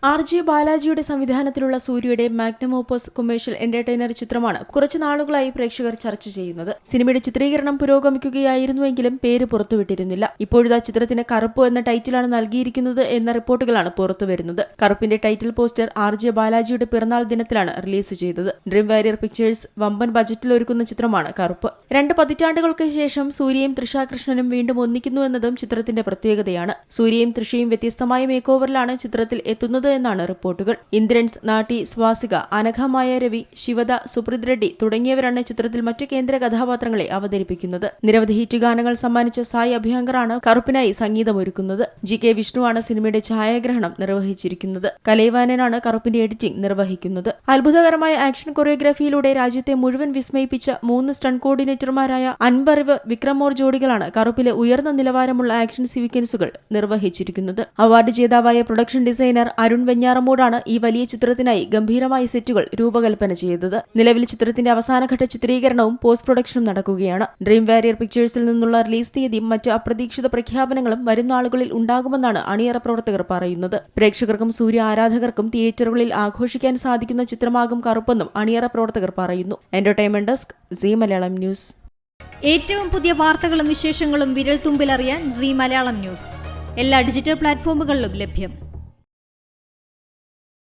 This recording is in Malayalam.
RJ ബാലാജിയുടെ സംവിധാനത്തിലുള്ള സൂര്യയുടെ മാഗ്നം ഓപ്പസ് കൊമേഴ്ഷ്യൽ എന്റർടൈനർ ചിത്രമാണ് കുറച്ചു നാളുകളായി പ്രേക്ഷകർ ചർച്ച ചെയ്യുന്നത്. സിനിമയുടെ ചിത്രീകരണം പുരോഗമിക്കുകയായിരുന്നുവെങ്കിലും പേര് പുറത്തുവിട്ടിരുന്നില്ല. ഇപ്പോഴിതാ ചിത്രത്തിന് കറുപ്പ് എന്ന ടൈറ്റിലാണ് നൽകിയിരിക്കുന്നത് എന്ന റിപ്പോർട്ടുകളാണ് പുറത്തുവരുന്നത്. കറുപ്പിന്റെ ടൈറ്റിൽ പോസ്റ്റർ RJ ബാലാജിയുടെ പിറന്നാൾ ദിനത്തിലാണ് റിലീസ് ചെയ്തത്. ഡ്രീം വാരിയർ പിക്ചേഴ്സ് വമ്പൻ ബജറ്റിൽ ഒരുക്കുന്ന ചിത്രമാണ് കറുപ്പ്. 2 പതിറ്റാണ്ടുകൾക്ക് ശേഷം സൂര്യയും തൃഷ കൃഷ്ണനും വീണ്ടും ഒന്നിക്കുന്നു എന്നതും ചിത്രത്തിന്റെ പ്രത്യേകതയാണ്. സൂര്യയും തൃഷയും വ്യത്യസ്തമായ മേക്ക് ഓവറിലാണ് ചിത്രത്തിൽ എത്തുന്നത് എന്നാണ് റിപ്പോർട്ടുകൾ. ഇന്ദ്രൻസ്, നാട്ടി, സ്വാസിക, അനഘമായ രവി, ശിവദ, സുപ്രീത് റെഡ്ഡി തുടങ്ങിയവരാണ് ചിത്രത്തിൽ മറ്റു കേന്ദ്ര കഥാപാത്രങ്ങളെ അവതരിപ്പിക്കുന്നത്. നിരവധി ഹിറ്റ് ഗാനങ്ങൾ സമ്മാനിച്ച സായി അഭ്യങ്കറാണ് കറുപ്പിനായി സംഗീതമൊരുക്കുന്നത്. GK വിഷ്ണുവാണ് സിനിമയുടെ ഛായാഗ്രഹണം നിർവഹിച്ചിരിക്കുന്നത്. കലൈവാനനാണ് കറുപ്പിന്റെ എഡിറ്റിംഗ് നിർവഹിക്കുന്നത്. അത്ഭുതകരമായ ആക്ഷൻ കൊറിയോഗ്രാഫിയിലൂടെ രാജ്യത്തെ മുഴുവൻ വിസ്മയിപ്പിച്ച 3 സ്റ്റണ്ട് കോർഡിനേറ്റർമാരായ അൻപറിവ്, വിക്രമോർ ജോഡികളാണ് കറുപ്പിലെ ഉയർന്ന നിലവാരമുള്ള ആക്ഷൻ സീക്വൻസുകൾ നിർവഹിച്ചിരിക്കുന്നത്. അവാർഡ് ജേതാവായ പ്രൊഡക്ഷൻ ഡിസൈനർ അരുൺ വെഞ്ഞാറമൂടാണ് ഈ വലിയ ചിത്രത്തിനായി ഗംഭീരമായ സെറ്റുകൾ രൂപകൽപ്പന ചെയ്തത്. നിലവിൽ ചിത്രത്തിന്റെ അവസാനഘട്ട ചിത്രീകരണവും പോസ്റ്റ് പ്രൊഡക്ഷനും നടക്കുകയാണ്. ഡ്രീം വാരിയർ പിക്ചേഴ്സിൽ നിന്നുള്ള റിലീസ് തീയതിയും മറ്റ് അപ്രതീക്ഷിത പ്രഖ്യാപനങ്ങളും വരും നാളുകളിൽ ഉണ്ടാകുമെന്നാണ് അണിയറ പ്രവർത്തകർ പറയുന്നത്. പ്രേക്ഷകർക്കും സൂര്യ ആരാധകർക്കും തിയേറ്ററുകളിൽ ആഘോഷിക്കാൻ സാധിക്കുന്ന ചിത്രമാകും കറുപ്പെന്നും അണിയറ പ്രവർത്തകർ പറയുന്നു. Entertainment desk, Zee Malayalam news. ഏറ്റവും പുതിയ വാർത്തകളും വിശേഷങ്ങളും വിരൽ തുമ്പിലറിയാൻ സീ മലയാളം ന്യൂസ് എല്ലാ ഡിജിറ്റൽ പ്ലാറ്റ്ഫോമുകളിലും ലഭ്യം.